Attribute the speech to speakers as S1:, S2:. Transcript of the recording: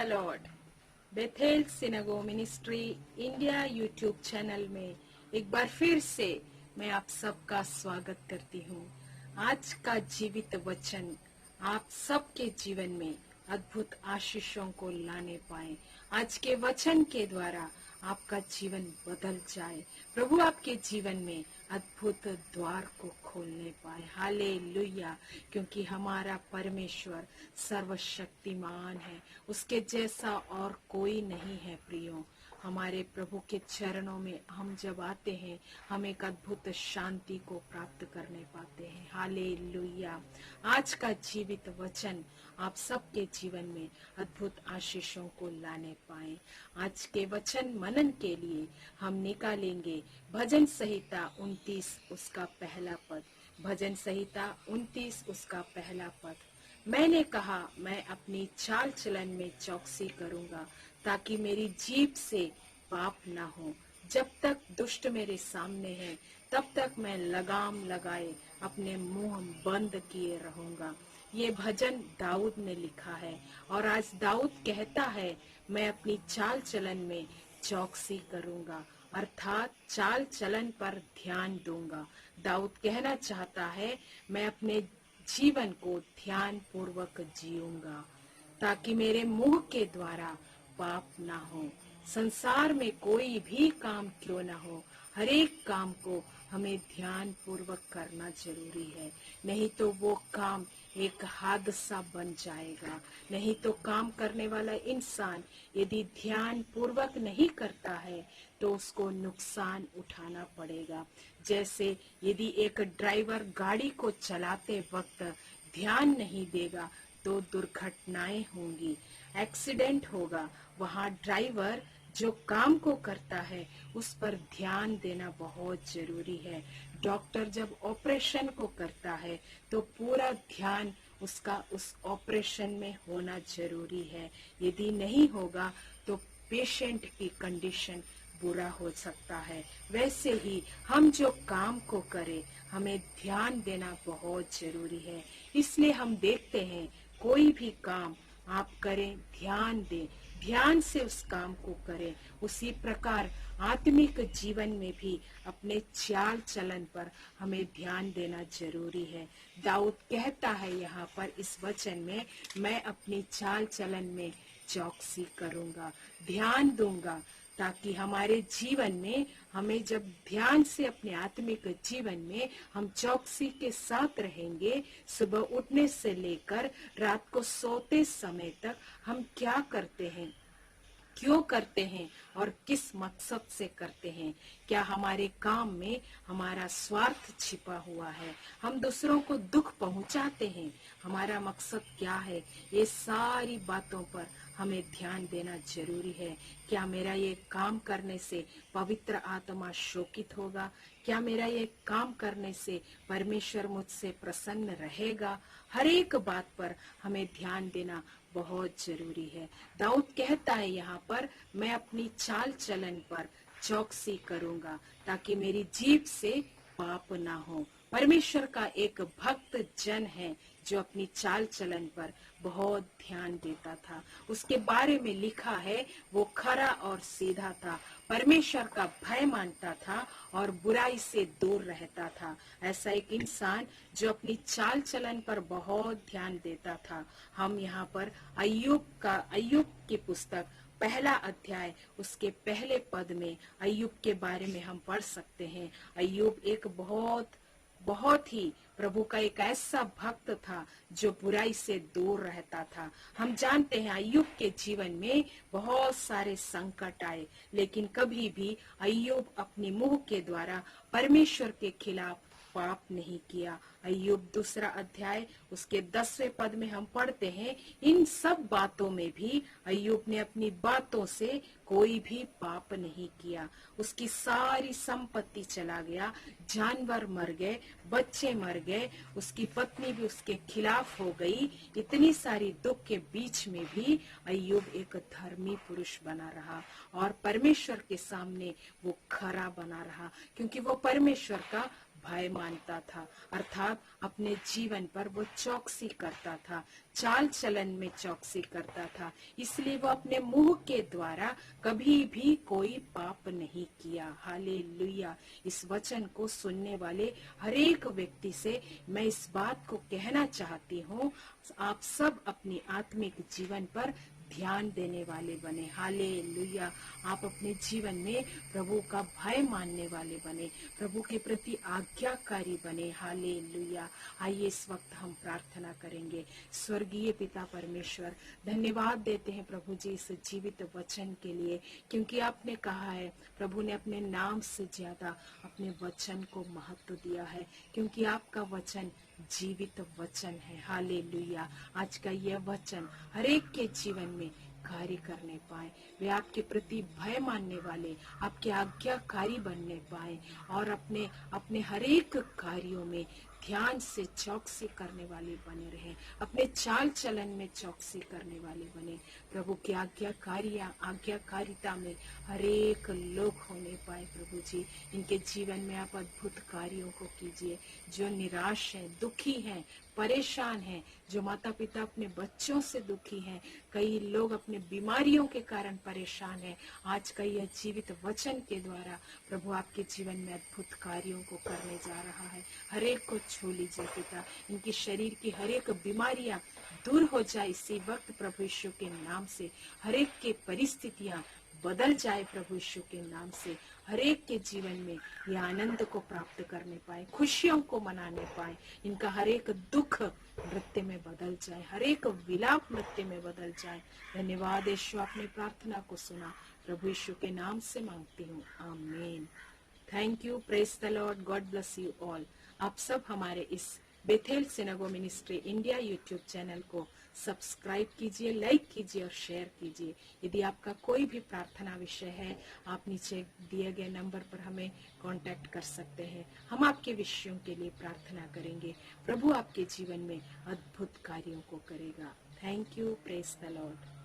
S1: Lord. Bethel synagogue ministry India YouTube channel में एक बार फिर से मैं आप सबका स्वागत करती हूँ। आज का जीवित वचन आप सबके जीवन में अद्भुत आशीषों को लाने पाए। आज के वचन के द्वारा आपका जीवन बदल जाए, प्रभु आपके जीवन में अद्भुत द्वार को खोलने पाए। हालेलुया। क्योंकि हमारा परमेश्वर सर्वशक्तिमान है, उसके जैसा और कोई नहीं है। प्रियो, हमारे प्रभु के चरणों में हम जब आते हैं, हम एक अद्भुत शांति को प्राप्त करने पाते हैं। हालेलुया। आज का जीवित वचन आप सबके जीवन में अद्भुत आशीषों को लाने पाए। आज के वचन मनन के लिए हम निकालेंगे भजन संहिता 29 उसका पहला पद। भजन संहिता 29 उसका पहला पद। मैंने कहा, मैं अपनी चाल चलन में चौकसी करूंगा, ताकि मेरी जीभ से पाप ना हो। जब तक दुष्ट मेरे सामने है, तब तक मैं लगाम लगाए अपने मुंह बंद किए रहूंगा। ये भजन दाऊद ने लिखा है और आज दाऊद कहता है, मैं अपनी चाल चलन में चौकसी करूंगा, अर्थात चाल चलन पर ध्यान दूंगा। दाऊद कहना चाहता है, मैं अपने जीवन को ध्यान पूर्वक जीऊंगा, ताकि मेरे मुंह के द्वारा पाप ना हो। संसार में कोई भी काम क्यों ना हो, हर एक काम को हमें ध्यान पूर्वक करना जरूरी है, नहीं तो वो काम एक हादसा बन जाएगा। नहीं तो काम करने वाला इंसान यदि ध्यान पूर्वक नहीं करता है तो उसको नुकसान उठाना पड़ेगा। जैसे यदि एक ड्राइवर गाड़ी को चलाते वक्त ध्यान नहीं देगा तो दुर्घटनाएं होंगी, एक्सीडेंट होगा। वहाँ ड्राइवर जो काम को करता है उस पर ध्यान देना बहुत जरूरी है। डॉक्टर जब ऑपरेशन को करता है तो पूरा ध्यान उसका उस ऑपरेशन में होना जरूरी है। यदि नहीं होगा तो पेशेंट की कंडीशन बुरा हो सकता है। वैसे ही हम जो काम को करें, हमें ध्यान देना बहुत जरूरी है। इसलिए हम देखते हैं, कोई भी काम आप करें, ध्यान दें, ध्यान से उस काम को करें। उसी प्रकार आत्मिक जीवन में भी अपने चाल चलन पर हमें ध्यान देना जरूरी है। दाऊद कहता है यहाँ पर इस वचन में, मैं अपनी चाल चलन में चौकसी करूंगा, ध्यान दूंगा, ताकि हमारे जीवन में हमें जब ध्यान से अपने आत्मिक जीवन में हम चौकसी के साथ रहेंगे, सुबह उठने से लेकर रात को सोते समय तक हम क्या करते हैं, क्यों करते हैं और किस मकसद से करते हैं। क्या हमारे काम में हमारा स्वार्थ छिपा हुआ है, हम दूसरों को दुख पहुंचाते हैं, हमारा मकसद क्या है। ये सारी बातों पर हमें ध्यान देना जरूरी है। क्या मेरा ये काम करने से पवित्र आत्मा शोकित होगा? क्या मेरा ये काम करने से परमेश्वर मुझसे प्रसन्न रहेगा? हर एक बात पर हमें ध्यान देना बहुत जरूरी है। दाऊद कहता है यहाँ पर, मैं अपनी चाल चलन पर चौकसी करूंगा, ताकि मेरी जीभ से पाप ना हो। परमेश्वर का एक भक्त जन है जो अपनी चाल चलन पर बहुत ध्यान देता था। उसके बारे में लिखा है, वो खरा और सीधा था, परमेश्वर का भय मानता था और बुराई से दूर रहता था। ऐसा एक इंसान जो अपनी चाल चलन पर बहुत ध्यान देता था। हम यहाँ पर अय्यूब की पुस्तक पहला अध्याय उसके पहले पद में अय्यूब के बारे में हम पढ़ सकते हैं। अय्यूब एक बहुत ही प्रभु का एक ऐसा भक्त था जो बुराई से दूर रहता था। हम जानते हैं अय्यूब के जीवन में बहुत सारे संकट आए, लेकिन कभी भी अय्यूब अपने मुंह के द्वारा परमेश्वर के खिलाफ पाप नहीं किया। अय्यूब दूसरा अध्याय उसके 10वें पद में हम पढ़ते हैं, इन सब बातों में भी अय्यूब ने अपनी बातों से कोई भी पाप नहीं किया। उसकी सारी संपत्ति चला गया, जानवर मर गए, बच्चे मर गए, उसकी पत्नी भी उसके खिलाफ हो गई। इतनी सारी दुख के बीच में भी अय्यूब एक धर्मी पुरुष बना रहा और परमेश्वर के सामने वो खरा बना रहा, क्योंकि वो परमेश्वर का भय मानता था, अर्थात अपने जीवन पर वो चौकसी करता था, चाल चलन में चौकसी करता था। इसलिए वो अपने मुंह के द्वारा कभी भी कोई पाप नहीं किया। हालेलुया। इस वचन को सुनने वाले हर एक व्यक्ति से मैं इस बात को कहना चाहती हूँ, आप सब अपनी आत्मिक जीवन पर ध्यान देने वाले बने। हालेलुया। आप अपने जीवन में प्रभु का भय मानने वाले बने, प्रभु के प्रति आज्ञाकारी बने। हालेलुया। आइए इस वक्त हम प्रार्थना करेंगे। स्वर्गीय पिता परमेश्वर, धन्यवाद देते हैं प्रभु जी इस जीवित वचन के लिए, क्योंकि आपने कहा है, प्रभु ने अपने नाम से ज्यादा अपने वचन को महत्व दिया है, क्योंकि आपका वचन जीवित वचन है। हालेलुया। आज का यह वचन हर एक के जीवन में कार्य करने पाए, वे आपके प्रति भय मानने वाले, आपके आज्ञाकारी बनने पाए और अपने अपने हर एक कार्यों में ध्यान से चौकसी करने वाले बने रहे, अपने चाल चलन में चौकसी करने वाले बने। प्रभु की आज्ञाकारिता में हर एक लोग होने पाए। प्रभु जी, इनके जीवन में आप अद्भुत कार्यों को कीजिए। जो निराश हैं, दुखी हैं, परेशान हैं, जो माता पिता अपने बच्चों से दुखी हैं, कई लोग अपने बीमारियों के कारण परेशान हैं, आज का यह जीवित वचन के द्वारा प्रभु आपके जीवन में अद्भुत कार्यों को करने जा रहा है। हर एक को छू लीजिए पिता, इनकी शरीर की हर एक बीमारियां दूर हो जाए इसी वक्त प्रभु यीशु के नाम से। हर एक की परिस्थितियां बदल जाए प्रभु यीशु के नाम से। हर एक के जीवन में ये आनंद को प्राप्त करने पाए, खुशियों को मनाने पाए, इनका हर एक दुख नृत्य में बदल जाए, हर एक विलाप नृत्य में बदल जाए। धन्यवाद यीशु, आपने प्रार्थना को सुना, प्रभु यीशु के नाम से मांगती हूँ, आमीन। Thank you, praise the Lord, God bless you all. आप सब हमारे इस Bethel synagogue ministry India YouTube channel को सब्सक्राइब कीजिए, लाइक कीजिए और शेयर कीजिए। यदि आपका कोई भी प्रार्थना विषय है, आप नीचे दिए गए नंबर पर हमें कांटेक्ट कर सकते हैं। हम आपके विषयों के लिए प्रार्थना करेंगे। प्रभु आपके जीवन में अद्भुत कार्यों को करेगा। Thank you, praise the Lord.